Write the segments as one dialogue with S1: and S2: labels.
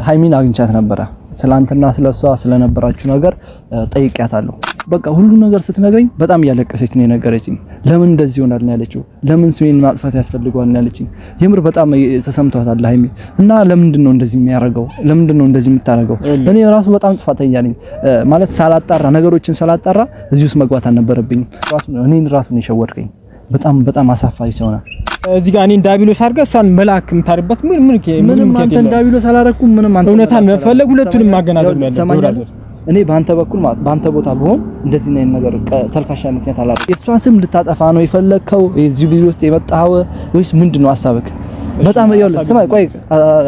S1: ሃይሚን አግኝቻት ነበረ ስላንተና ስለሷ ስለነበራችሁ ነገር ጠይቂያታለሁ በቃ ሁሉ ነገር ስትነግረኝ በጣም ያለቀሰች ነው የነገረችኝ ለምን እንደዚህ ሆናል ነው ያለችው ለምን ስሜን ማጥፋት ያስፈልጋል ነው ያለችኝ የምር በጣም ተሰምቷታል ሃይሚ እና ለምንድን ነው እንደዚህ የሚያደርገው ለምንድን ነው እንደዚህ የምታደርገው እኔ ራሱ በጣም ጥፋተኛ ነኝ ማለት ሳላጣራ ነገሮችን ሳላጣራ እዚህ ውስጥ መግባት አልነበረብኝም እኔን ራሱ ነው የሸወድከኝ በጣም አሳፋሪ ሰው ነው
S2: እዚህ ጋር እኔን ዳቢሎስ አድርገህ እሷን መልአክ የምታርበት ምንም
S1: አንተ ዳቢሎስ አላረኩም ምንም አንተ
S2: እውነታን መፈለግ ሁለቱንም ማገናዘብ ነው ያለው
S1: እኔ ባንተ በኩል ማለት ባንተ ቦታ ብሆን እንደዚህ ነው ነገር ተልካሻ ምክንያት አላረኩ የሷ ስም ልታጠፋ ነው የፈለከው እዚህ ቪዲዮ ውስጥ የመጣው ወይስ ምንድነው ሐሳብክ በጣም ይኸውልህ ስማይ ቆይ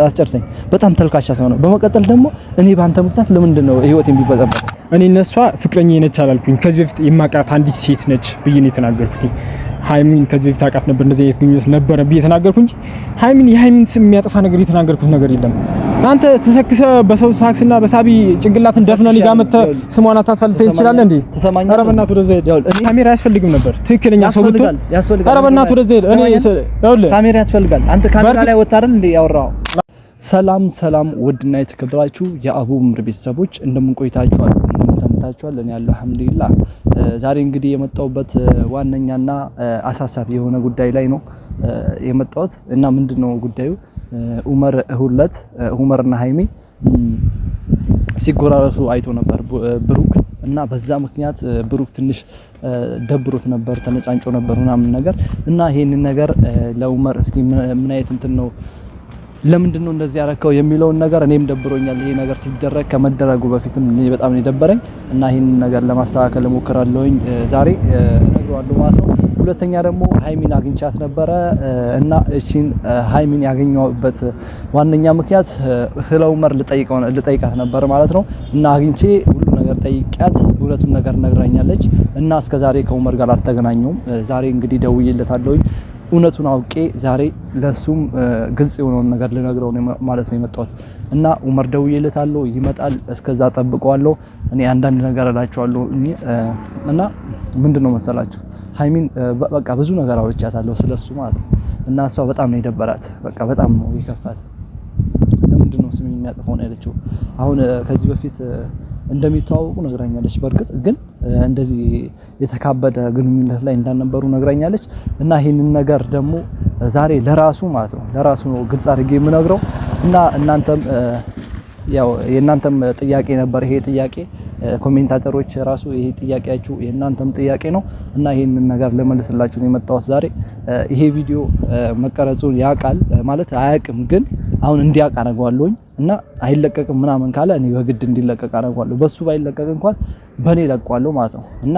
S1: አስጨርሰኝ በጣም ተልካሻ ሰው ነው በመቀጠል ደግሞ እኔ ባንተ ምክንያት ለምንድነው ህይወት የሚበጠበጥ
S2: እኔ እነሷ ፍቅረኛዬ ነች አላልኩኝ ከዚህ በፊት የማቃት አንዲት ሴት ነች ብዬ ነው የተናገርኩት ሃይሚን ከዚህ በፊት አቃት ነበር እንደዚህ አይነት ግንኙነት ነበር ብዬ ተናገርኩ እንጂ የሃይሚን ስም የሚያጠፋ ነገር የተናገርኩት ነገር የለም አንተ ተሰክሰ በሰው ታክስና በሳቢ ጭንቅላትን ደፍነህ ሊጋ መተ ስሟን አታስፈልተኝ ትችላለህ እንዴ ኧረ በእናትህ ወደዛ ካሜራ ያስፈልግም ነበር ትክክለኛ ሰው ብትሆን ኧረ በእናትህ ወደዛ እኔ ይኸውልህ
S1: ካሜራ ያስፈልጋል አንተ ካሜራ ላይ ወጣ አይደል እንዴ ያወራው ሰላም ውድና የተከበራችሁ የአቡ ምር ቤተሰቦች እንደምን ቆይታችኋል እንደምን ሰምታችኋል እኔ ያለው አልሐምዱሊላህ ዛሬ እንግዲህ የመጣውበት ዋነኛና አሳሳቢ የሆነ ጉዳይ ላይ ነው የመጣሁት እና ምንድነው ጉዳዩ ኡመርና ሃይሚ ሲጎራረሱ አይቶ ነበር ብሩክ እና በዛ ምክንያት ብሩክ ትንሽ ደብሮት ነበር ተነጫንጮ ነበር ምናምን ነገር እና ይሄንን ነገር ለኡመር እስኪ ምን አይነት እንትን ነው ለምንድነው እንደዚህ ያረከው የሚለውን ነገር እኔም ደብሮኛል ይሄ ነገር ሲደረግ ከመደረጉ በፊትም በጣም ነው ደበረኝ እና ይሄንን ነገር ለማስተካከል እሞክራለሁኝ ዛሬ እነግረዋለሁ ማለት ነው ሁለተኛ ደግሞ ሃይሚን አግኝቻት ነበረ እና እቺን ሃይሚን ያገኘሁበት ዋነኛ ምክንያት ኡመር ልጠይቃት ነበር ማለት ነው እና አግኝቼ ሁሉ ነገር ጠይቂያት ሁለቱም ነገር ነግራኛለች እና እስከዛሬ ከኡመር ጋር አልተገናኘውም ዛሬ እንግዲህ ደውዬለታለሁኝ እውነቱን አውቄ ዛሬ ለሱም ግልጽ የሆነውን ነገር ልነግረው ማለት ነው የመጣሁት እና ኡመር ደውዬለታለሁ ይመጣል እስከዛ ጠብቀዋለሁ እኔ አንዳንድ ነገር እላቸዋለሁ እና ምንድነው መሰላችሁ ሃይሚን በቃ ብዙ ነገር አውርቻታለሁ ስለሱ ማለት ነው እና እሷ በጣም ነው የደበራት በቃ በጣም ነው የከፋት ለምንድነው ስም የሚያጠፋው ነው ያለችው አሁን ከዚህ በፊት እንደሚተዋወቁ ነግራኛለች በርግጥ ግን እንደዚህ የተካበደ ግንኙነት ላይ እንዳልነበሩ ነግራኛለች እና ይሄንን ነገር ደግሞ ዛሬ ለራሱ ማለት ነው ለራሱ ነው ግልጽ አድርጌ የምነግረው እና እናንተም ያው የእናንተም ጥያቄ ነበር ይሄ ጥያቄ ኮሜንታተሮች ራሱ ይሄ ጥያቄያችሁ የእናንተም ጥያቄ ነው እና ይሄንን ነገር ለመልስላችሁ ነው የመጣሁት ዛሬ ይሄ ቪዲዮ መቀረጹን ያውቃል ማለት አያውቅም ግን አሁን እንዲያውቅ አደርገዋለሁኝ እና አይለቀቅም ምናምን ካለ እኔ በግድ እንዲለቀቅ አደርገዋለሁ በሱ ባይለቀቅ እንኳን በኔ ለቀዋለሁ ማለት ነው እና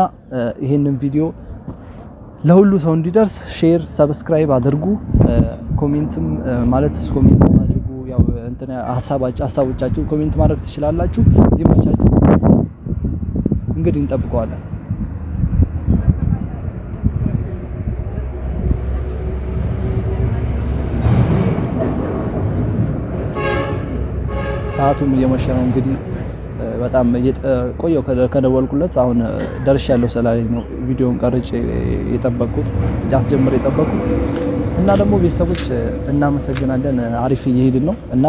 S1: ይሄንን ቪዲዮ ለሁሉ ሰው እንዲደርስ ሼር ሰብስክራይብ አድርጉ ኮሜንትም ማለት ኮሜንት አድርጉ ያው እንትን ሐሳቦቻችሁ ኮሜንት ማድረግ ትችላላችሁ ይመቻችሁ እንግዲህ እንጠብቀዋለን ሰዓቱም እየመሸ ነው እንግዲህ በጣም ቆየው ከደወልኩለት አሁን ደርሻለሁ ስላለኝ ነው ቪዲዮን ቀርጬ የጠበቅኩት ጃስጀምር የጠበቅኩት እና ደግሞ ቤተሰቦች እናመሰግናለን አሪፍ እየሄድን ነው እና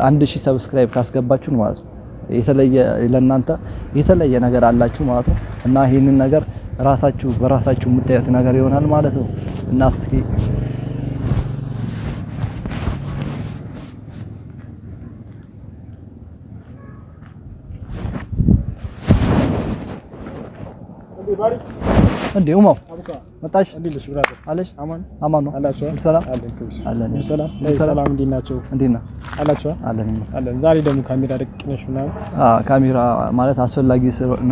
S1: 1000 ሰብስክራይብ ካስገባችሁን ማለት ነው የተለየ ለእናንተ የተለየ ነገር አላችሁ ማለት ነው እና ይሄንን ነገር በራሳችሁ የምታዩት ነገር ይሆናል ማለት ነው እና እስኪ እንዴ ኡማው መጣሽ እንዴልሽ ብራዘር አለሽ አማን ነው አላችሁ ሰላም ሰላም እንዲናቸው እንዴና አላችሁ አለን
S2: ዛሬ ደግሞ ካሜራ ደቅነሽ ምናምን
S1: ካሜራ ማለት አስፈላጊ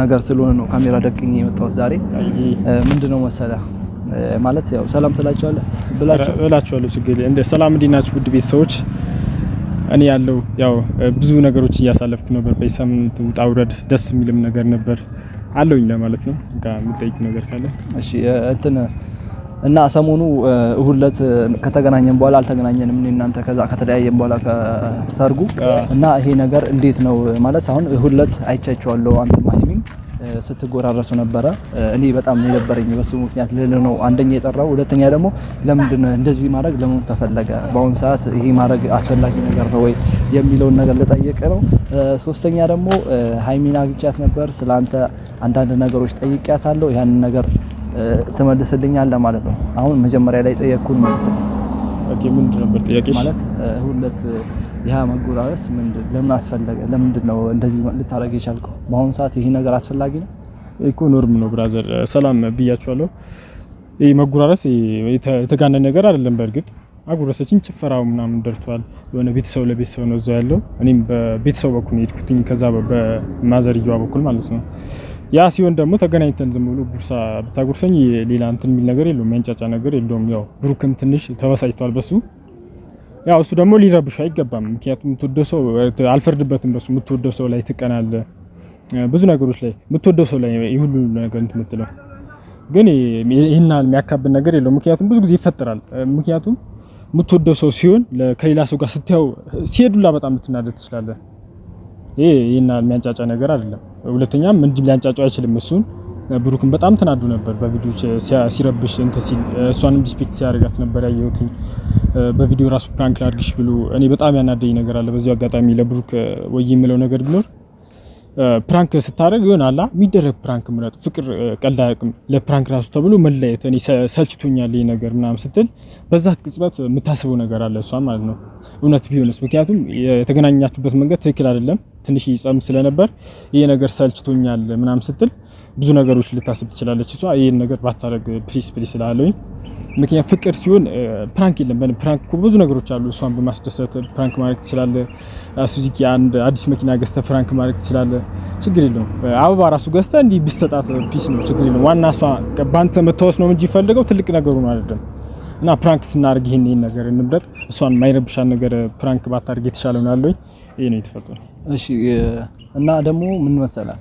S1: ነገር ስለሆነ ነው ካሜራ ደቅኝ የመጣሁት ዛሬ ምንድነው መሰለህ ማለት ያው ሰላም ትላችኋለህ ችግር እንደ ሰላም እንዲናችሁ ውድ ቤተሰቦች እኔ ያለው ያው ብዙ ነገሮች እያሳለፍኩ ነበር በሳምንቱ ጣውረድ ደስ የሚልም ነገር ነበር አለውኝ ለማለት ነው ጋር የምጠይቅ ነገር ካለ እሺ እንትን እና ሰሞኑ እሁለት ከተገናኘን በኋላ አልተገናኘንም እኔ እናንተ ከዛ ከተለያየን በኋላ ከሰርጉ እና ይሄ ነገር እንዴት ነው ማለት አሁን እሁለት አይቻችኋለሁ አንተ ማሂሚን ስትጎራረሱ ነበረ። እኔ በጣም የነበረኝ በሱ ምክንያት ነው አንደኛ የጠራው፣ ሁለተኛ ደግሞ ለምንድን ነው እንደዚህ ማድረግ ለምን ተፈለገ፣ በአሁኑ ሰዓት ይሄ ማድረግ አስፈላጊ ነገር ነው ወይ የሚለውን ነገር ልጠይቅ ነው። ሶስተኛ ደግሞ ሀይሚን አግኝቻት ነበር፣ ስላንተ አንዳንድ ነገሮች ጠይቄያታለሁ፣ ያንን ነገር ትመልስልኛለህ ማለት ነው። አሁን መጀመሪያ ላይ ጠየቅኩን ማለት ነው።
S2: ኦኬ ምንድን ነበር ጥያቄሽ?
S1: ማለት ሁለት ያ መጎራረስ ለምን አስፈለገ? ለምንድን ነው እንደዚህ ልታረግ የቻልከው? በአሁኑ ሰዓት ይሄ ነገር አስፈላጊ ነው
S2: እኮ። ኖርም ነው ብራዘር፣ ሰላም ብያችኋለሁ። ይሄ መጎራረስ የተጋነነ ነገር አይደለም። በእርግጥ አጎረሰችኝ፣ ጭፈራው ምናምን ደርቷል። የሆነ ቤተሰብ ለቤተሰብ ነው እዛው ያለው። እኔም በቤተሰብ በኩል ነው የሄድኩትኝ፣ ከዛ በማዘርያዋ በኩል ማለት ነው። ያ ሲሆን ደግሞ ተገናኝተን ዝም ብሎ ጉርሳ ብታጎርሰኝ ሌላ እንትን የሚል ነገር የለውም፣ የሚያንጫጫ ነገር የለውም። ያው ብሩክም ትንሽ ተበሳጭቷል በሱ። ያው እሱ ደግሞ ሊረብሽ አይገባም። ምክንያቱም የምትወደው ሰው አልፈርድበትም በሱ። የምትወደው ሰው ላይ ትቀናለህ፣ ብዙ ነገሮች ላይ የምትወደው ሰው ላይ ሁሉ ነገር እንትን የምትለው ግን ይሄን የሚያካብን ነገር የለውም። ምክንያቱም ብዙ ጊዜ ይፈጠራል። ምክንያቱም የምትወደው ሰው ሲሆን ከሌላ ሰው ጋር ስታየው ሲሄዱላ በጣም ልትናደድ ትችላለህ። ይሄን የሚያንጫጫ ነገር አይደለም። ሁለተኛም እንዲህ ሊያንጫጫው አይችልም። እሱን ብሩክን በጣም ተናዱ ነበር በቪዲዮች ሲረብሽ እንትን ሲል፣ እሷንም ዲስፔክት ሲያደርጋት ነበር ያየሁት በቪዲዮ ራሱ ፕራንክ ላድርግሽ ብሎ። እኔ በጣም ያናደኝ ነገር አለ በዚህ አጋጣሚ ለብሩክ ወይ የሚለው ነገር ቢኖር ፕራንክ ስታደርግ ይሆናል የሚደረግ ፕራንክ ምረጥ። ፍቅር ቀልድ አያውቅም። ለፕራንክ ራሱ ተብሎ መለየት እኔ ሰልችቶኛል ይሄ ነገር ምናምን ስትል በዛ ቅጽበት የምታስበው ነገር አለ እሷ ማለት ነው። እውነት ቢሆንስ? ምክንያቱም የተገናኛችሁበት መንገድ ትክክል አይደለም። ትንሽ ይጸም ስለነበር ይሄ ነገር ሰልችቶኛል ምናምን ስትል ብዙ ነገሮች ልታስብ ትችላለች እሷ። ይሄን ነገር ባታረግ ፕሊስ ፕሊስ ስላለኝ። ምክንያቱም ፍቅር ሲሆን ፕራንክ የለም። ፕራንክ እኮ ብዙ ነገሮች አሉ። እሷን በማስደሰት ፕራንክ ማድረግ ትችላለህ። ሱዙኪ አንድ አዲስ መኪና ገዝተህ ፕራንክ ማድረግ ትችላለህ። ችግር የለውም። አበባ ራሱ ገዝተህ እንዲህ ብትሰጣት ፒስ ነው፣ ችግር የለውም። ዋና እሷ ባንተ መተወስ ነው እንጂ ፈልገው ትልቅ ነገሩ ነው አይደለም። እና ፕራንክ ስናደርግ ይሄን ነገር እንምረጥ። እሷን ማይረብሻን ነገር ፕራንክ ባታደርግ የተሻለ ነው ያለው። ይሄ ነው የተፈጠረው።
S1: እሺ። እና ደግሞ ምን መሰለህ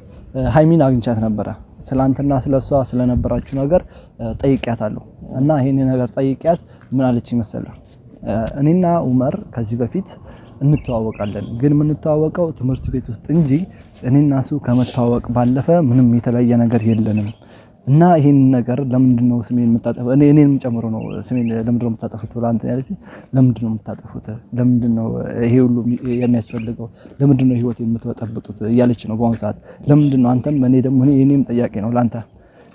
S1: ሀይሚን አግኝቻት ነበረ። ስላንተና ስለሷ ስለነበራችሁ ነገር ጠይቂያታለሁ። እና ይሄን ነገር ጠይቂያት ምን አለች መሰለህ? እኔና ኡመር ከዚህ በፊት እንተዋወቃለን፣ ግን የምንተዋወቀው ትምህርት ቤት ውስጥ እንጂ እኔና እሱ ከመተዋወቅ ባለፈ ምንም የተለየ ነገር የለንም። እና ይሄን ነገር ለምንድነው ስሜን የምታጠፉት? እኔንም ጨምሮ ነው ስሜን ለምንድነው የምታጠፉት ብላ አንተ ያለች። ለምንድነው የምታጠፉት? ለምንድነው ይሄ ሁሉ የሚያስፈልገው? ለምንድነው ህይወት የምትበጠብጡት እያለች ነው በአሁኑ ሰዓት። ለምንድነው አንተም እኔ ደግሞ እኔም ጥያቄ ነው ላንተ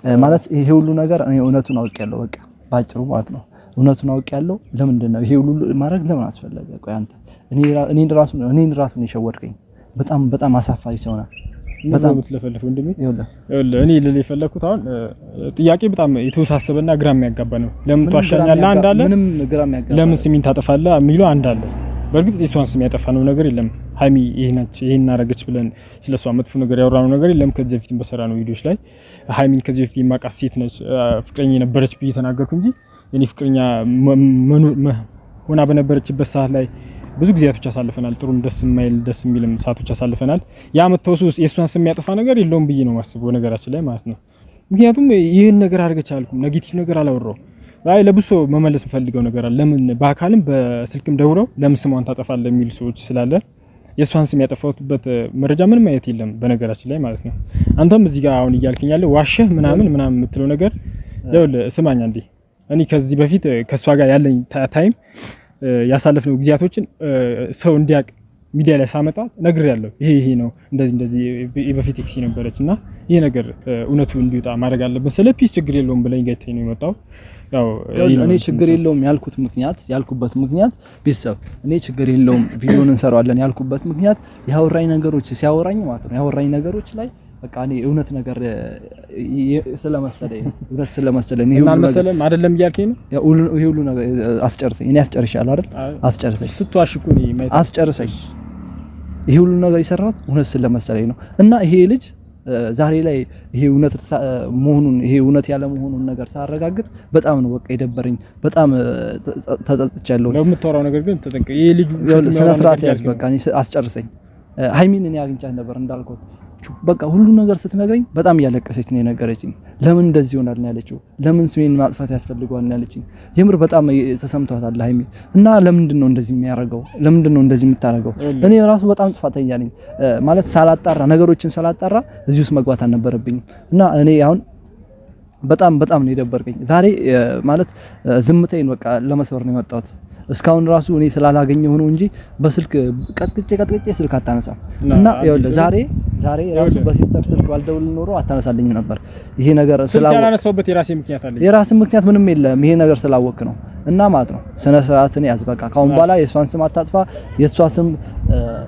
S1: ማለት ይሄ ሁሉ ነገር እኔ እውነቱን አውቄያለሁ። በቃ ባጭሩ ማለት ነው እውነቱን አውቄያለሁ። ለምንድነው ይሄ ሁሉ ማድረግ ለምን አስፈለገ? ቆይ አንተ እኔን ራሱን የሸወድከኝ በጣም አሳፋሪ ሰው ነህ።
S2: በጣም የምትለፈልፈው እንደምን ይኸውልህ እኔ ልል የፈለኩት አሁን ጥያቄ በጣም የተወሳሰበና ግራ የሚያጋባ ነው። ለምን ተዋሻኛለህ? አንድ አለ ምንም ግራ የሚያጋባ ለምን ስሜን ታጠፋለህ የሚለው አንድ አለ። በእርግጥ የሷን ስም ያጠፋነው ነገር የለም። ሀይሚ ይሄን አደረገች ብለን ስለሷ መጥፎ ነገር ያወራነው ነገር የለም። ከዚህ በፊትም በሰራነው ቪዲዮዎች ላይ ሀይሚን ከዚህ በፊት የማውቃት ሴት ነች፣ ፍቅረኛ ነበረች ብዬ ተናገርኩ እንጂ የኔ ፍቅረኛ ሆና በነበረችበት ሰዓት ላይ ብዙ ጊዜያቶች አሳልፈናል። ጥሩም ደስ የሚልም ሰዓቶች አሳልፈናል። ያ መተውሱ የእሷን ስም ያጠፋ ነገር የለውም ብዬ ነው የማስበው ነገራችን ላይ ማለት ነው። ምክንያቱም ይህን ነገር አድርገች አልኩም፣ ኔጌቲቭ ነገር አላወራው። አይ ለብሶ መመለስ ፈልገው ነገር አለ። ለምን በአካልም በስልክም ደውረው ለምን ስሟን ታጠፋለህ የሚሉ ሰዎች ስላለ የእሷን ስም ያጠፋሁበት መረጃ ምንም አይነት የለም በነገራችን ላይ ማለት ነው። አንተም እዚህ ጋር አሁን እያልከኝ ያለው ዋሸህ ምናምን የምትለው ነገር ይኸውልህ ስማኝ አንዴ። እኔ ከዚህ በፊት ከእሷ ጋር ያለኝ ታይም ያሳለፍነው ጊዜያቶችን ሰው እንዲያውቅ ሚዲያ ላይ ሳመጣ ነግሬያለሁ። ይሄ ነው እንደዚህ በፊት ኤክሲ ነበረችና ይሄ ነገር እውነቱ እንዲወጣ ማድረግ አለበት። ስለ ፒስ ችግር የለውም ብለኝ ጋይተኝ ነው የመጣው። ያው
S1: እኔ ችግር የለውም ያልኩበት ምክንያት ቤተሰብ እኔ ችግር የለውም ቪዲዮን እንሰራዋለን ያልኩበት ምክንያት ያወራኝ ነገሮች ሲያወራኝ ማለት ነው ያወራኝ ነገሮች ላይ በቃ እኔ እውነት ነገር ስለመሰለኝ ይሄ ሁሉ ነገር
S2: አይደለም እያልከኝ ነው።
S1: ይሄ ሁሉ ነገር አስጨርሰኝ። እኔ አስጨርሻለሁ አይደል? አስጨርሰኝ።
S2: ስትዋሽኩ እኔ
S1: አስጨርሰኝ። ይሄ ሁሉ ነገር የሰራሁት እውነት ስለመሰለኝ ነው። እና ይሄ ልጅ ዛሬ ላይ ይሄ እውነት ያለ መሆኑን ነገር ሳረጋግጥ በጣም ነው በቃ የደበረኝ። በጣም ተጸጽቻለሁ።
S2: ለምትወራው ነገር ግን ተጠንቀቅ። ይሄ ልጅ
S1: ስነ ስርዓት ያዝ። በቃ እኔ አስጨርሰኝ። ሀይሚን እኔ አግኝቻት ነበር እንዳልኩት ያለቀሰችው። በቃ ሁሉ ነገር ስትነግረኝ በጣም እያለቀሰች ነው የነገረችኝ። ለምን እንደዚህ ይሆናል ነው ያለችው። ለምን ስሜን ማጥፋት ያስፈልገዋል ነው ያለችኝ። የምር በጣም ተሰምቷታል ሃይሚ። እና ለምንድን ነው እንደዚህ የሚያደርገው? ለምንድን ነው እንደዚህ የምታደርገው? እኔ ራሱ በጣም ጥፋተኛ ነኝ ማለት ሳላጣራ ነገሮችን ሳላጣራ እዚህ ውስጥ መግባት አልነበረብኝም። እና እኔ አሁን በጣም ነው የደበርከኝ ዛሬ ማለት ዝምታዬን በቃ ለመስበር ነው የመጣሁት። እስካሁን ራሱ እኔ ስላላገኘሁ ነው እንጂ በስልክ ቀጥቅጬ ስልክ አታነሳም። እና ይኸውልህ ዛሬ ራሱ በሲስተር ስልክ ባልደውል ኖሮ አታነሳልኝም ነበር። ይሄ ነገር
S2: ስላወቅኩበት
S1: የራሴ ምክንያት ምንም የለም። ይሄ ነገር ስላወቅ ነው። እና ማለት ነው ስነ ስርዓትን ያዝ። በቃ ካሁን በኋላ የሷን ስም አታጥፋ። የሷ ስም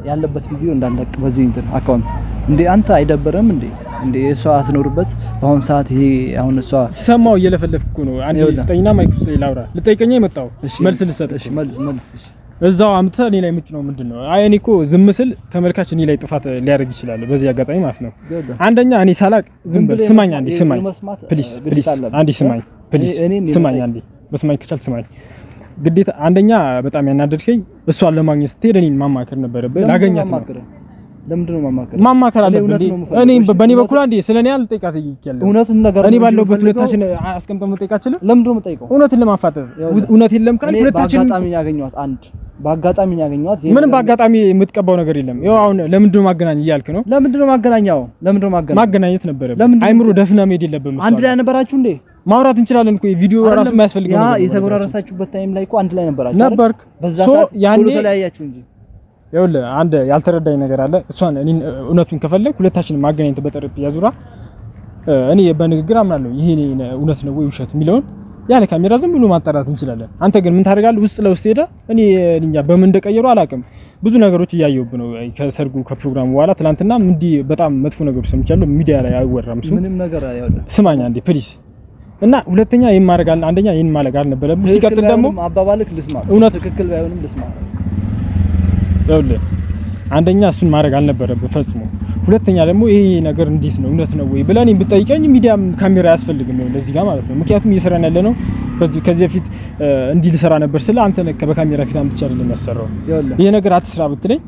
S1: ያለበት ቪዲዮ እንዳለቅ በዚህ እንትን አካውንት እንዴ አንተ አይደበረም እንዴ እሷ አትኖርበት በአሁን ሰዓት። ይሄ አሁን እሷ
S2: ሰማው እየለፈለፍኩ ነው። አንዴ ስጠኝና ማይክ ውስጥ ላውራ ልጠይቀኝ የመጣው መልስ ልሰጥሽ መልስ እዛው አምጥተህ እኔ ላይ ምጭ ነው ምንድነው? አይ እኔ እኮ ዝም ስል ተመልካች እኔ ላይ ጥፋት ሊያደርግ ይችላል በዚህ አጋጣሚ ማለት ነው። አንደኛ እኔ ሳላቅ ዝም በል ስማኝ አንዴ ስማኝ ፕሊዝ አንዴ ስማኝ ፕሊዝ ስማኝ አንዴ በስማኝ ከቻል ስማኝ ግዴታ። አንደኛ በጣም ያናደድከኝ እሷን ለማግኘት ስትሄድ እኔን ማማከር ነበረብህ። ላገኛት ነው
S1: ለምንድን ነው
S2: ማማከር አለብኝ እንዴ? እኔ በኔ በኩል አንዴ ስለኔ አልጠይቃት ይያለ
S1: እውነትን ነገር
S2: እኔ ባለውበት ሁለታችን አስቀምጠን መጠይቃችን
S1: ለምንድን ነው የምጠይቀው?
S2: እውነትን ለማፋጠር እውነት የለም ካል ሁለታችን
S1: በአጋጣሚ ያገኘኋት በአጋጣሚ ያገኘኋት
S2: ምንም በአጋጣሚ የምትቀባው ነገር የለም። ይኸው አሁን ለምንድን ነው ማገናኝ እያልክ ነው?
S1: ለምንድን ነው ማገናኛው?
S2: ማገናኘት ነበረብህ። አይምሮ ደፍና መሄድ የለብህም።
S1: አንድ ላይ ነበራችሁ እንዴ?
S2: ማውራት እንችላለን እኮ ቪዲዮ ራሱ የማያስፈልግ ነው።
S1: የተጎራረሳችሁበት ታይም ላይ እኮ አንድ ላይ ነበራችሁ
S2: ነበርክ።
S1: በዛ ሰዓት ያኔ ተለያያችሁ እንጂ
S2: ይኸውልህ አንድ ያልተረዳኝ ነገር አለ። እሷን እኔ እውነቱን ከፈለክ ሁለታችንን ማገናኘት በጠረጴዛ ዙሪያ እኔ በንግግር አምናለሁ። ይሄ እውነት ነው ወይ ውሸት የሚለውን ያለ ካሜራ ዝም ብሎ ማጣራት እንችላለን። አንተ ግን ምን ታደርጋለህ? ውስጥ ለውስጥ ሄደ እኔ እንጃ በምን እንደቀየሩ አላውቅም። ብዙ ነገሮች እያየሁብ ነው ከሰርጉ ከፕሮግራሙ በኋላ። ትናንትና እንዲህ በጣም መጥፎ ነገሮች ሰምቻለሁ። ሚዲያ ላይ አይወራም እሱ
S1: ምንም ነገር አይወራም።
S2: ስማኝ አንዴ ፕሊዝ። እና ሁለተኛ ይሄን ማድረግ አለ አንደኛ ይሄን ማድረግ አልነበረብህ። ሲቀጥል ደግሞ
S1: አባባልክ ልስማ
S2: እውነት
S1: ትክክል ባይሆንም ልስማ።
S2: ይኸውልህ አንደኛ እሱን ማድረግ አልነበረብህ ፈጽሞ። ሁለተኛ ደግሞ ይሄ ነገር እንዴት ነው እውነት ነው ወይ ብለህ እኔን ብትጠይቀኝ ሚዲያም ካሜራ አያስፈልግም ነው ለዚህ ጋር ማለት ነው። ምክንያቱም እየሰራን ያለ ነው ከዚህ በፊት እንዲህ ልሰራ ነበር ስለ አንተ በካሜራ ፊት አምጥቼ አይደለም ያሰራው። ይሄ ነገር አትስራ ብትለኝ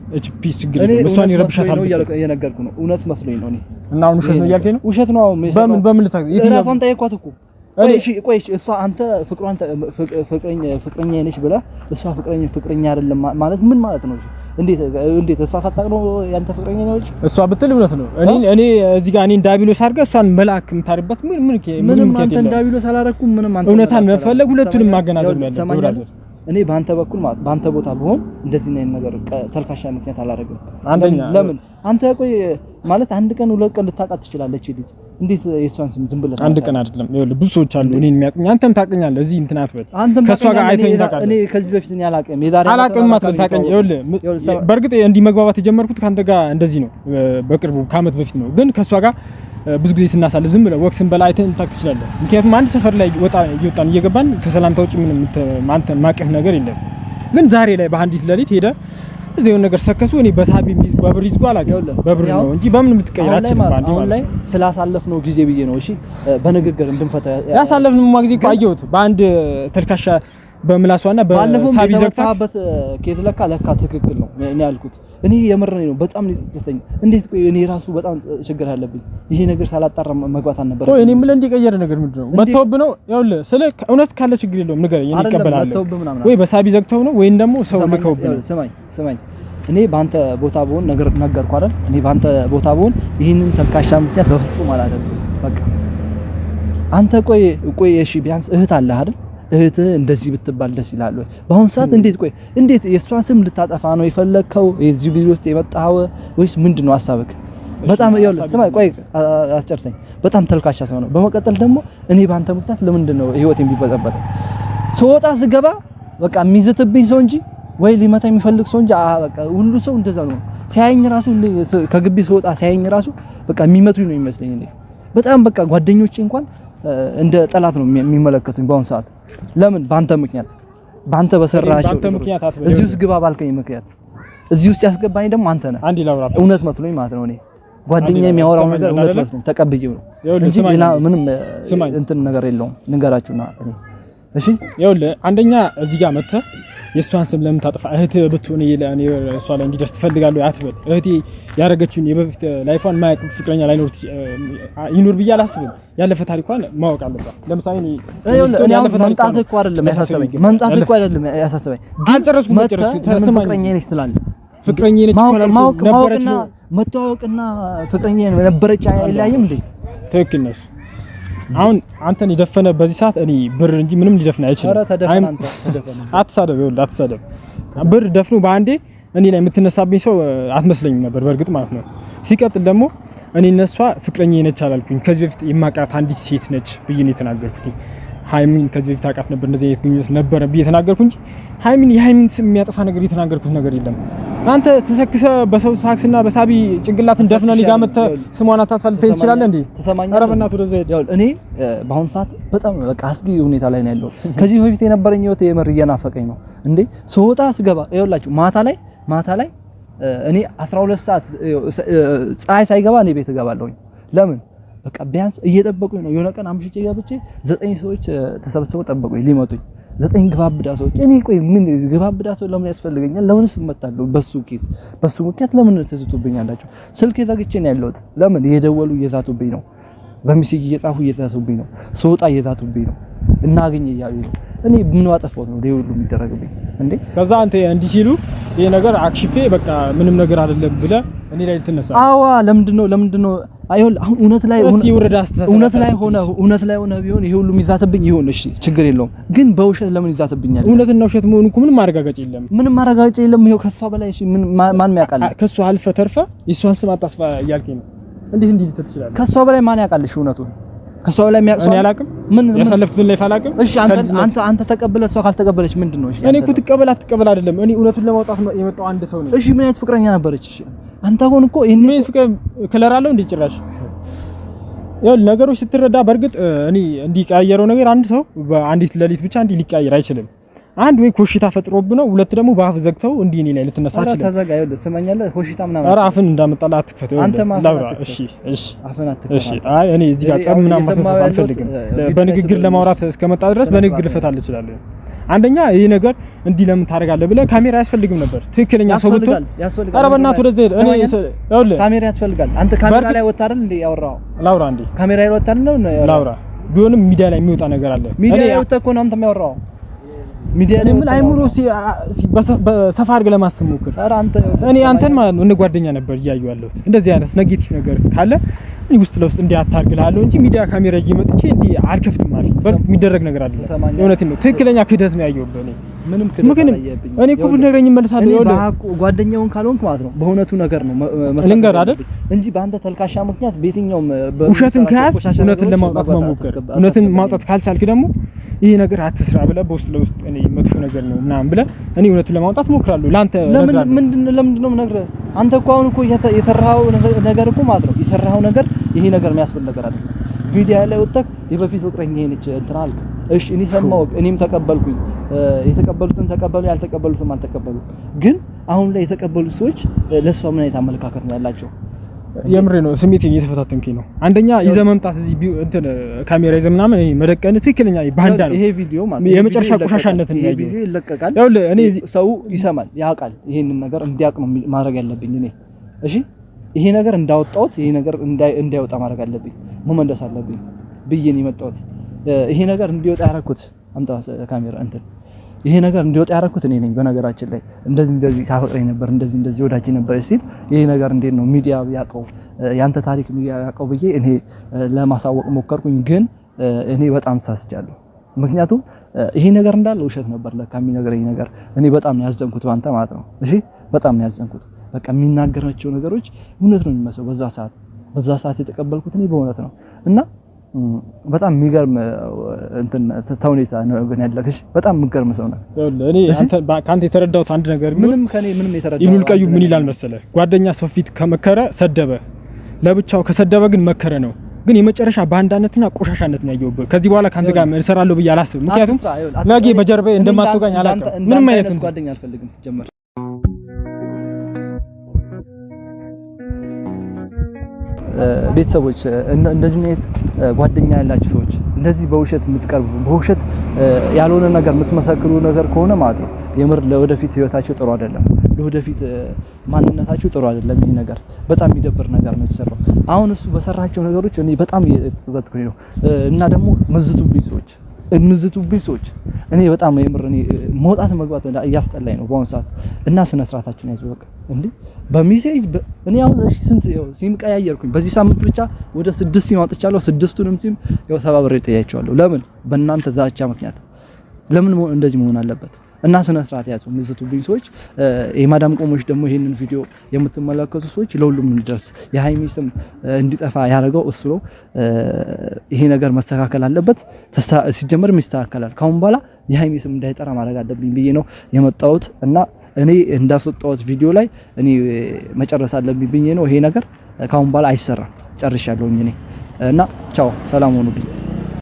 S2: ፒስ ችግር ነው። እሷን ይረብሻታል
S1: እየነገርኩ ነው። እውነት መስሎኝ ነው እኔ
S2: እና አሁን ውሸት ነው እያልከኝ ነው?
S1: ውሸት ነው።
S2: በምን ልታውቅ
S1: ራሷን ጠየኳት እኮ ቆይ እሷ አንተ ፍቅረኛ ነሽ ብለህ እሷ ፍቅረኛ አይደለም ማለት ምን ማለት ነው? እንዴት እሷ ሳታውቅ ነው ያንተ ፍቅረኛ ነች?
S2: እሷ ብትል እውነት ነው። እኔ እዚህ ጋር እኔን ዳቢሎስ አድርገህ እሷን መልአክ የምታርበት ምንም
S1: አንተ ዳቢሎስ አላረኩም። ምንም አንተ
S2: እውነታን መፈለግ ሁለቱንም ማገናዘብ ነው ያለው።
S1: እኔ ባንተ በኩል ማለት ባንተ ቦታ ብሆን እንደዚህ ነው ነገር ተልካሻ ምክንያት አላረግም።
S2: አንደኛ
S1: ለምን አንተ ቆይ ማለት አንድ ቀን ሁለት ቀን ልታውቃት ትችላለች ልጅ። እንዴት የሷን ስም ዝም ብለህ
S2: አንድ ቀን አይደለም። ይኸውልህ ብዙ ሰዎች አሉ እኔን የሚያውቁኝ። አንተም ታውቀኛለህ። እዚህ እንትን አትበል። ከሷ ጋር አይተኸኝ ታውቃለህ።
S1: እኔ ከዚህ በፊት እኔ አላውቅም። የዛሬ
S2: አላውቅም ማለት ታውቀኝ። ይኸውልህ በእርግጥ እንዲህ መግባባት የጀመርኩት ካንተ ጋር እንደዚህ ነው በቅርቡ ከዓመት በፊት ነው። ግን ከሷ ጋር ብዙ ጊዜ ስናሳልፍ ዝም ብለህ ወክስን በላይ አይተኸኝ ታውቅ ትችላለህ። ምክንያቱም አንድ ሰፈር ላይ እየወጣን እየገባን ከሰላምታ ውጪ ምንም አንተ ማቀፍ ነገር የለም። ግን ዛሬ ላይ በአንዲት ሌሊት ሄደ እዚህ የሆነ ነገር ሰከሱ። እኔ በሳቢ በብር ይዝጉ አላውቅም። በብር ነው እንጂ በምን የምትቀይራችሁ ባንዲ ማለት ላይ
S1: ስላሳለፍነው ጊዜ ብዬ ነው። እሺ በንግግር እንድንፈታ
S2: ያሳለፍነው ጊዜ እኮ አየሁት በአንድ ተልካሻ በምላሷና በሳቢ ዘግታበት
S1: ከየት ለካ ትክክል ነው እኔ ያልኩት። እኔ የምረኝ ነው በጣም ነው የተሰጠኝ። እንዴት ቆይ እኔ ራሱ በጣም ችግር አለብኝ። ይሄ ነገር ሳላጣራ መግባት አልነበረ።
S2: ቆይ እኔ ምን እንዲቀየር ነገር ምንድነው? መተውብ ነው ይኸውልህ። ስለ እውነት ካለ ችግር የለውም ንገረኝ፣ እኔ እቀበላለሁ። ወይ በሳቢ ዘግተው ነው ወይም ደግሞ ሰው ልከውብ ነው።
S1: ስማኝ እኔ ባንተ ቦታ ብሆን ነገርኩ አይደል? እኔ ባንተ ቦታ ብሆን ይሄንን ተልካሻ ምክንያት በፍጹም አላደርግም። በቃ አንተ ቆይ እሺ ቢያንስ እህት አለህ አይደል? እህትህ እንደዚህ ብትባል ደስ ይላል ወይ? በአሁን ሰዓት እንዴት የእሷን ስም ልታጠፋ ነው የፈለግከው? የዚህ ቪዲዮ ውስጥ የመጣኸው ወይስ ምንድነው ሐሳብክ? በጣም ይኸውልህ ስማኝ ቆይ አስጨርሰኝ። በጣም ተልካሻ ሰው ነው። በመቀጠል ደግሞ እኔ ባንተ ምክንያት ለምንድነው ህይወት የሚበጠበጠው? ስወጣ ስገባ በቃ የሚዝትብኝ ሰው እንጂ ወይ ሊመታ የሚፈልግ ሰው እንጂ በቃ ሁሉ ሰው እንደዛ ነው። ሲያየኝ ራሱ ከግቢ ስወጣ ሲያየኝ ራሱ በቃ የሚመቱኝ ነው የሚመስለኝ። በጣም በቃ ጓደኞቼ እንኳን እንደ ጠላት ነው የሚመለከቱኝ በአሁን ሰዓት። ለምን? ባንተ ምክንያት ባንተ በሰራቸው እዚህ ውስጥ ግባ ባልከኝ ምክንያት እዚህ ውስጥ ያስገባኝ ደግሞ አንተ ነህ። እውነት መስሎኝ ማለት ነው። እኔ ጓደኛዬ የሚያወራው ነገር እውነት መስሎኝ ተቀብዬው ነው እንጂ ሌላ ምንም እንትን ነገር የለውም። ንገራችሁና እሺ
S2: ይኸውልህ አንደኛ እዚህ ጋር መጥተህ የእሷን ስም ለምን ታጠፋ? እህት ብትሆን እኔ እሷ ላይ እንዲደርስ ትፈልጋለህ አትበል። እህቴ ያረገችውን የበፊት ላይፏን ማያውቅ ፍቅረኛ ላይኖር ይኑር ብዬ አላስብም። ያለፈ ታሪኳን ማወቅ አለባት። ለምሳሌ እኔ
S1: መምጣትህ እኮ አይደለም ያሳሰበኝ፣ መምጣትህ እኮ አይደለም ያሳሰበኝ።
S2: አልጨረስኩም። ተሰማኝ።
S1: ፍቅረኛዬ ነች ትላለህ።
S2: ፍቅረኛዬ ነች ነበረች ነው
S1: መተዋወቅና ፍቅረኛዬ ነበረች አይለያይም እንዴ?
S2: ትክክል ነሽ። አሁን አንተን የደፈነ በዚህ ሰዓት እኔ ብር እንጂ ምንም ሊደፍን አይችልም።
S1: ኧረ ተደፈን አንተ ተደፈን።
S2: አትሳደብ፣ ይኸውልህ አትሳደብ። ብር ደፍኖ በአንዴ እኔ ላይ የምትነሳብኝ ሰው አትመስለኝም ነበር በእርግጥ ማለት ነው። ሲቀጥል ደግሞ እኔ እነሷ ፍቅረኛዬ ነች አላልኩኝ። ከዚህ በፊት የማውቃት አንዲት ሴት ነች ብዬ ነው የተናገርኩት። ሃይሚን ከዚህ በፊት አውቃት ነበር፣ እንደዚህ አይነት ግንኙነት ነበር ብዬ የተናገርኩ እንጂ ሃይሚን ስም የሚያጠፋ ነገር የተናገርኩት ነገር የለም። አንተ ተሰክሰ በሰው ታክስና በሳቢ ጭንቅላትን ደፍነህ እኔ ጋር መተህ ስሟን አታስፈልተኝ ትችላለህ እንዴ? ኧረ በእናትህ ወደዛ ሄድ።
S1: እኔ በአሁኑ ሰዓት በጣም በቃ አስጊ ሁኔታ ላይ ነው ያለው። ከዚህ በፊት የነበረኝ ህይወት የምር እየናፈቀኝ ነው እንዴ። ስወጣ ስገባ ይኸውላችሁ ማታ ላይ እኔ 12 ሰዓት ፀሐይ ሳይገባ እኔ ቤት እገባለሁኝ። ለምን በቃ ቢያንስ እየጠበቁኝ ነው። የሆነ ቀን አምሽቼ ገብቼ 9 ሰዎች ተሰብስበው ጠበቁኝ ሊመቱኝ። 9 ግባብዳ ሰዎች። እኔ ቆይ ምን ግባብዳ ሰው ለምን ያስፈልገኛል? ለምንስ እመጣለሁ? በሱ ምክንያት ለምን ትዝቱብኛላችሁ? ስልክ ዘግቼ ነው ያለሁት። ለምን እየደወሉ እየዛቱብኝ ነው። በሚሴጅ እየጻፉ እየዛቱብኝ ነው። ስወጣ እየዛቱብኝ ነው። እናገኝ እያሉኝ ነው። እኔ ምን ዋጠፋው ነው ይሄ ሁሉ የሚደረግብኝ እንዴ? ከዛ
S2: አንተ እንዲህ ሲሉ ይሄ ነገር አክሽፌ በቃ ምንም ነገር አይደለም ብለህ እኔ ላይ ልትነሳ?
S1: አዋ ለምንድነው አይሆን አሁን እውነት ላይ ሆነ ቢሆን ይሄ ሁሉ የሚዛትብኝ ይሁን እሺ ችግር የለውም። ግን በውሸት ለምን ይዛትብኛል?
S2: እውነትና ውሸት መሆኑ እኮ ምንም ማረጋገጫ የለም። ይሄው ከሷ በላይ እሺ ማን ያውቃል? ከሷ አልፈ ተርፈ የሷን ስም አታስፋ እያልከኝ ነው። እንዴት ትችላለህ?
S1: ከሷ በላይ ማን ያውቃልሽ እውነቱን? ከሷ በላይ የሚያውቅ ሰው
S2: እኔ አላውቅም። ያሳለፍኩትን ላይፍ አላውቅም።
S1: እሺ አንተ ተቀበለ እሷ ካልተቀበለች ምንድነው? እሺ
S2: እኔ እኮ ትቀበል አትቀበል አይደለም። እኔ እውነቱን ለማውጣት የመጣው አንድ ሰው ነኝ።
S1: እሺ ምን አይነት ፍቅረኛ ነበረች? እሺ አንተ አሁን እኮ
S2: ምን ፍቅር ከለር አለው እንዴ? ጭራሽ ይኸውልህ ነገሮች ስትረዳ በእርግጥ እኔ እንዲቀያየረው ነገር አንድ ሰው በአንዲት ሌሊት ብቻ ሊቀያየር አይችልም። አንድ ወይ ኮሽታ ፈጥሮብ ነው፣ ሁለት ደግሞ በአፍ ዘግተው እንዲህ እኔ ላይ ልትነሳ አይችልም።
S1: ተዘጋ። ይኸውልህ ትሰማኛለህ? ኮሽታ ምናምን
S2: ኧረ አፍን እንዳመጣላ አትክፈት። እሺ አፍን አትክፈት። እሺ አይ እኔ እዚህ ጋር ጸብ ምናምን ማሰፋት አልፈልግም። በንግግር ለማውራት እስከመጣ ድረስ በንግግር ልፈታል እችላለሁ። አንደኛ ይሄ ነገር እንዲህ ለምን ታደርጋለህ ብለህ ካሜራ አያስፈልግም ነበር። ትክክለኛ ሰው ብትሆን ኧረ በእናትህ ወደዛ ሄድ። እኔ ይኸውልህ
S1: ካሜራ ያስፈልጋል። አንተ ካሜራ ላይ ወጣ አይደል እንዴ ያወራው?
S2: ላውራ እንዴ
S1: ካሜራ ላይ ወጣ አይደል ነው
S2: ላውራ። ቢሆንም ሚዲያ ላይ የሚወጣ ነገር አለ።
S1: ሚዲያ ላይ ወጣ እኮ ነው አንተ የሚያወራው ሚዲያ ላይ
S2: ምን አይምሮ በሰፋ አድርገህ ለማሰብ ሞክር።
S1: ኧረ
S2: እኔ አንተን ማለት ነው እንጓደኛ ነበር እያየሁ ያለሁት። እንደዚህ አይነት ኔጌቲቭ ነገር ካለ እኔ ውስጥ ለውስጥ እንዲህ አታርግልሃለሁ እንጂ ሚዲያ ካሜራ እየመጥቼ እንዲህ አልከፍትም ማለት ነው። የሚደረግ ነገር አለ። እውነቴን ነው። ትክክለኛ ክህደት ነው ያየሁብህ። እኔ
S1: ምንም ክህደት አላየብኝም።
S2: እኔ እኮ ብትነግረኝ እመልሳለሁ።
S1: ይኸውልህ ጓደኛውን ካልሆንክ ማለት ነው በእውነቱ ነገር ነው
S2: ልንገር አይደል
S1: እንጂ በአንተ ተልካሻ ምክንያት በየትኛውም
S2: ውሸትን ከያዝ እውነትን ለማውጣት መሞከር። እውነትን ማውጣት ካልቻልክ ደግሞ ይሄ ነገር አትስራ ብለህ በውስጥ ለውስጥ እኔ መጥፎ ነገር ነው ምናምን ብለህ እኔ እውነቱን ለማውጣት እሞክራለሁ። ላንተ
S1: ለምንድነው የምነግርህ? አንተ እኮ አሁን እኮ የሰራኸው ነገር እኮ ማለት ነው የሰራኸው ነገር ይሄ ነገር የሚያስብል ነገር አይደለም። ቪዲዮ ላይ ወጣክ የበፊት ፍቅረኛዬ ነች እንትና አልክ። እሺ እኔ ሰማሁ፣ እኔም ተቀበልኩኝ። የተቀበሉትን ተቀበሉ፣ ያልተቀበሉትም አልተቀበሉ። ግን አሁን ላይ የተቀበሉት ሰዎች ለሷ ምን አይነት አመለካከት ነው ያላቸው?
S2: የምሬ ነው። ስሜቴን እየተፈታተንከኝ ነው። አንደኛ ይዘህ መምጣት እዚህ እንትን ካሜራ ይዘህ ምናምን መደቀን ትክክለኛ ባንዳ ነው።
S1: ይሄ ቪዲዮ ማለት
S2: የመጨረሻ ቆሻሻነት ነው።
S1: ይሄ ቪዲዮ ይለቀቃል።
S2: ይኸውልህ እኔ
S1: ሰው ይሰማል፣ ያውቃል። ይሄንን ነገር እንዲያውቅ ነው ማድረግ ያለብኝ እኔ። እሺ ይሄ ነገር እንዳወጣሁት ይሄ ነገር እንዳይወጣ ማድረግ አለብኝ፣ መመለስ አለብኝ ብዬ ነው የመጣሁት። ይሄ ነገር እንዲወጣ ያደረኩት አምጣ ካሜራ እንትን ይሄ ነገር እንዲወጣ ያደረኩት እኔ ነኝ። በነገራችን ላይ እንደዚህ ታፈቅረኝ ነበር እንደዚህ ወዳጅ ነበር ሲል ይሄ ነገር እንዴት ነው ሚዲያ ያውቀው ያንተ ታሪክ ሚዲያ ያውቀው ብዬ እኔ ለማሳወቅ ሞከርኩኝ። ግን እኔ በጣም ተሳስቻለሁ። ምክንያቱም ይሄ ነገር እንዳለ ውሸት ነበር ለካ የሚነግረኝ ነገር። እኔ በጣም ነው ያዘንኩት ባንተ ማለት ነው። እሺ በጣም ነው ያዘንኩት። በቃ የሚናገራቸው ነገሮች እውነት ነው የሚመስለው በዛ ሰዓት የተቀበልኩት እኔ በእውነት ነው እና በጣም የሚገርም እንትን ተውኔታ ነው ግን ያለክሽ። በጣም የሚገርም ሰው ነው።
S2: እኔ ካንተ የተረዳሁት አንድ ነገር
S1: ምንም የተረዳሁት
S2: ይሉል ቀዩ ምን ይላል መሰለህ? ጓደኛ ሰው ፊት ከመከረ ሰደበ፣ ለብቻው ከሰደበ ግን መከረ ነው። ግን የመጨረሻ ባንዳነትና ቆሻሻነት ነው ያየሁብህ። ከዚህ በኋላ ካንተ ጋር እሰራለሁ ብዬ አላስብም። ምክንያቱም ነገ በጀርባዬ እንደማትወጋኝ አላውቅም። ምንም አይነት
S1: ጓደኛ አልፈልግም ሲጀመር። ቤተሰቦች እንደዚህ አይነት ጓደኛ ያላችሁ ሰዎች እንደዚህ በውሸት የምትቀርቡ በውሸት ያልሆነ ነገር የምትመሰክሩ ነገር ከሆነ ማለት ነው የምር ለወደፊት ህይወታቸው ጥሩ አይደለም፣ ለወደፊት ማንነታቸው ጥሩ አይደለም። ይሄ ነገር በጣም የሚደብር ነገር ነው የተሰራው። አሁን እሱ በሰራቸው ነገሮች እኔ በጣም የተጸጸትኩኝ ነው። እና ደግሞ ምዝቱብኝ ሰዎች እኔ በጣም የምር እኔ መውጣት መግባት እያስጠላኝ ነው በአሁን ሰዓት። እና ስነ ስርዓታችሁን ያዙ በቃ እንዴ በሜሴጅ እኔ አሁን እሺ ስንት ሲም ቀያየርኩኝ በዚህ ሳምንት ብቻ ወደ 6 ሲም አውጥቻለሁ። 6ቱንም ሲም ተባብሬ ጥያቸዋለሁ። ለምን በእናንተ ዛቻ ምክንያት ለምን እንደዚህ መሆን አለበት? እና ስነ ስርዓት ያዙ ምዝቱብኝ ሰዎች። የማዳም ቆሞች ደግሞ ይሄንን ቪዲዮ የምትመለከቱ ሰዎች ለሁሉም እንዲደርስ የሃይሚ ስም እንዲጠፋ ያደረገው እሱ ነው። ይሄ ነገር መስተካከል አለበት። ሲጀመርም ይስተካከላል። ካሁን በኋላ የሃይሚ ስም እንዳይጠራ ማድረግ አለብኝ ብዬ ነው የመጣሁት። እና እኔ እንዳስወጣሁት ቪዲዮ ላይ እኔ መጨረስ አለብኝ ብዬ ነው። ይሄ ነገር ካሁን በኋላ አይሰራም። ጨርሻለሁኝ እኔ እና ቻው፣ ሰላም ሁኑልኝ።